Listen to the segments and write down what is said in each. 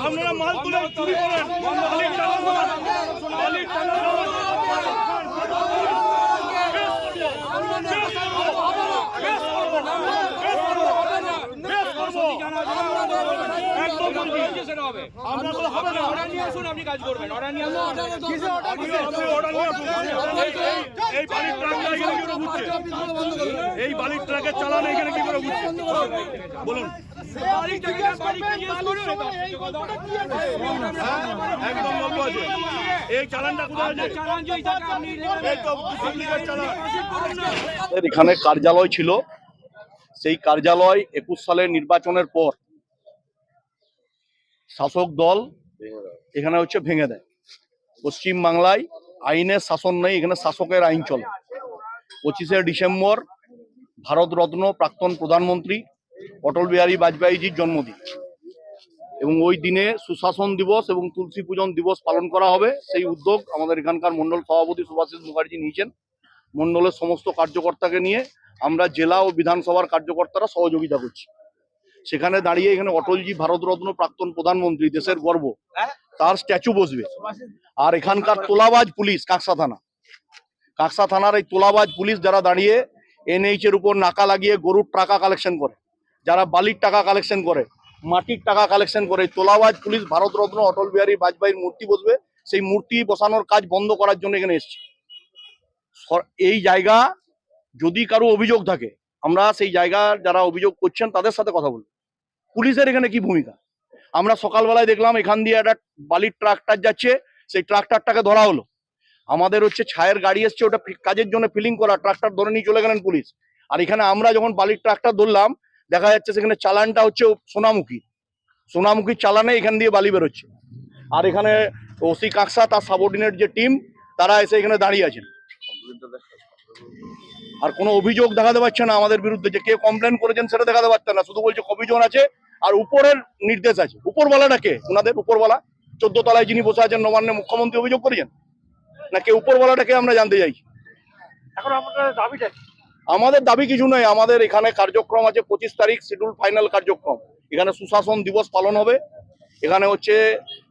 আপনারা মাল তুলে চুরি করেন, এই বালির ট্রাকের চালান এখানে কি করে বুঝছে বলুন? একদম বলবো আছে এই চালানটা কোথায় আছে? এখানে কার্যালয় ছিল, সেই কার্যালয় 21 সালের নির্বাচনের পর শাসক দল এখানে ভেঙে দেয়। পশ্চিম বাংলায় আইনের শাসন নেই, এখানে শাসকের আইন চলে। 25শে ডিসেম্বর ভারতরত্ন প্রাক্তন প্রধানমন্ত্রী অটল বিহারী বাজপেয়ীজির জন্মদিন, এবং ওই দিনে সুশাসন দিবস এবং তুলসী পূজন দিবস পালন করা হবে। সেই উদ্যোগ আমাদের এখানকার মন্ডল সভাপতি সুভাষিস মুখার্জি নিয়েছেন। মন্ডলের সমস্ত কার্যকর্তাকে নিয়ে আমরা জেলা ও বিধানসভার কার্যকর্তারা সহযোগিতা করছি। সেখানে দাঁড়িয়ে এখানে অটলজি ভারতরত্ন প্রাক্তন প্রধানমন্ত্রী, দেশের গর্ব, তার স্ট্যাচু বসবে। আর এখানকার তোলাবাজ পুলিশ, কাকসা থানার এই তোলাবাজ পুলিশ যারা দাঁড়িয়ে NH এর উপর নাকা লাগিয়ে গরুর টাকা কালেকশন করে, যারা বালির টাকা কালেকশন করে, মাটির টাকা কালেকশন করে, তোলাবাজ পুলিশ ভারতরত্ন অটল বিহারী বাজপেয়ীর মূর্তি বসবে, সেই মূর্তি বসানোর কাজ বন্ধ করার জন্য এখানে এসেছে। এই জায়গা যদি কারো অভিযোগ থাকে, আমরা সেই জায়গার যারা অভিযোগ করছেন তাদের সাথে কথা বলবো। পুলিশের এখানে কি ভূমিকা? আমরা সকালবেলায় দেখলাম এখান দিয়ে একটা বালির ট্রাক্টর যাচ্ছে, সেই ট্রাক্টরটাকে ধরা হলো। আমাদের ছায়ের গাড়ি এসছে, ওটা কাজের জন্য ফিলিং করা, ট্রাক্টর ধরে নিয়ে চলে গেলেন পুলিশ। আর এখানে আমরা যখন বালির ট্রাক্টর ধরলাম, দেখা যাচ্ছে সেখানে চালানটা সোনামুখী চালানে এখান দিয়ে বালি বেরোচ্ছে। আর এখানে ওসি কাকসা, তার সাবঅর্ডিনেট যে টিম, তারা এসে এখানে দাঁড়িয়ে আছেন। আর কোনো অভিযোগ দেখাতে পারছে না আমাদের বিরুদ্ধে, যে কে কমপ্লেন করেছেন সেটা দেখাতে পারছে না। শুধু বলছে অভিযোগ আছে আর উপরের নির্দেশ আছে। উপরওয়ালাটা কে? ওনাদের উপরওয়ালা 14 তলায় যিনি বসে আছেন, নবান্নে মুখ্যমন্ত্রী অভিযোগ করেছেন না কে? উপরওয়ালাটাকে আমরা জানতে চাইছি। এখন আপনাদের দাবিটা কি? আমাদের দাবি কিছু নয়, আমাদের এখানে কার্যক্রম আছে 25 তারিখ, শিডিউল ফাইনাল কার্যক্রম। এখানে সুশাসন দিবস পালন হবে, এখানে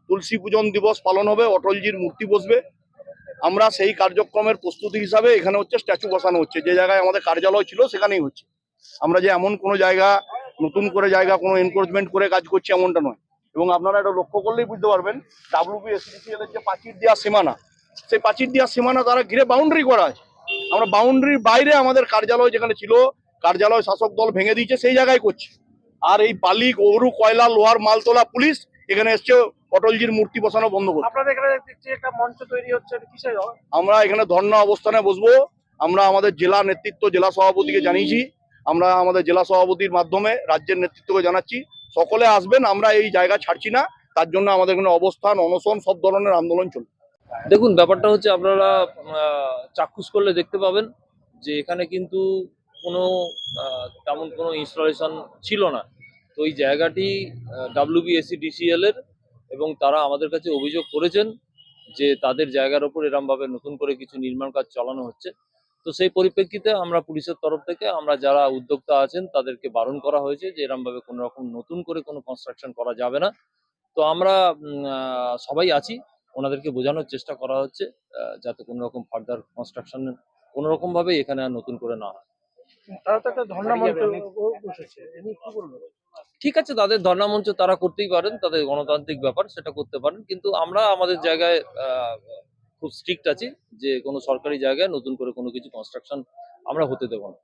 তুলসী পূজন দিবস পালন হবে, অটলজির মূর্তি বসবে। আমরা সেই কার্যক্রমের প্রস্তুতি হিসাবে এখানে স্ট্যাচু বসানো হচ্ছে। যে জায়গায় আমাদের কার্যালয় ছিল সেখানেই হচ্ছে। আমরা যে এমন কোনো জায়গা নতুন করে কোনো এনক্রোচমেন্ট করে কাজ করছি এমনটা নয়। এবং আপনারা এটা লক্ষ্য করলেই বুঝতে পারবেন, WBSDCL এর যে প্রাচীর দেওয়া সীমানা, সেই প্রাচীর দেওয়া সীমানা তারা ঘিরে বাউন্ডারি করা আছে। আমরা বাউন্ডারির বাইরে আমাদের কার্যালয় যেখানে ছিল, কার্যালয় শাসক দল ভেঙে দিয়েছে, সেই জায়গায় করছে। আর এই বালি, গরু, কয়লা, লোহার মাল তোলা পুলিশ এখানে এসছে অটলজির মূর্তি বসানো বন্ধ করতে। আপনাদের এখানে একটা মঞ্চ তৈরি হচ্ছে, কিসের? আমরা এখানে ধর্ণা অবস্থানে বসবো। আমরা আমাদের জেলা নেতৃত্ব, জেলা সভাপতিকে জানিয়েছি। আমরা আমাদের জেলা সভাপতির মাধ্যমে রাজ্যের নেতৃত্বকে জানাচ্ছি, সকলে আসবেন, আমরা এই জায়গা ছাড়ছি না। তার জন্য আমাদের এখানে অবস্থান, অনশন, সব ধরনের আন্দোলন চলবে। দেখুন, ব্যাপারটা আপনারা চাক্ষুষ করলে দেখতে পাবেন যে এখানে কিন্তু কোনো তেমন কোনো ইনস্টলেশন ছিল না। তো এই জায়গাটি WBSDCL এর, এবং তারা আমাদের কাছে অভিযোগ করেছেন যে তাদের জায়গার ওপর এরমভাবে নতুন করে কিছু নির্মাণ কাজ চালানো হচ্ছে। তো সেই পরিপ্রেক্ষিতে আমরা পুলিশের তরফ থেকে আমরা যারা উদ্যোক্তা আছেন তাদেরকে বারণ করা হয়েছে যে এরমভাবে কোনো রকম নতুন করে কোনো কনস্ট্রাকশন করা যাবে না। তো আমরা সবাই আছি, ওনাদেরকে বোঝানোর চেষ্টা করা হচ্ছে যাতে কোনো রকম ফার্দার কনস্ট্রাকশন কোনো রকম ভাবে এখানে আর নতুন করে না হয়। তারা তো একটা ধর্ণা মঞ্চ বসেছে, কি বলবো? ঠিক আছে, তাদের ধর্ণা মঞ্চ তারা করতেই পারেন, তাদের গণতান্ত্রিক ব্যাপার, সেটা করতে পারেন। কিন্তু আমরা আমাদের জায়গায় খুব স্ট্রিক্ট আছি যে কোনো সরকারি জায়গায় নতুন করে কোনো কিছু কনস্ট্রাকশন আমরা হতে দেব না।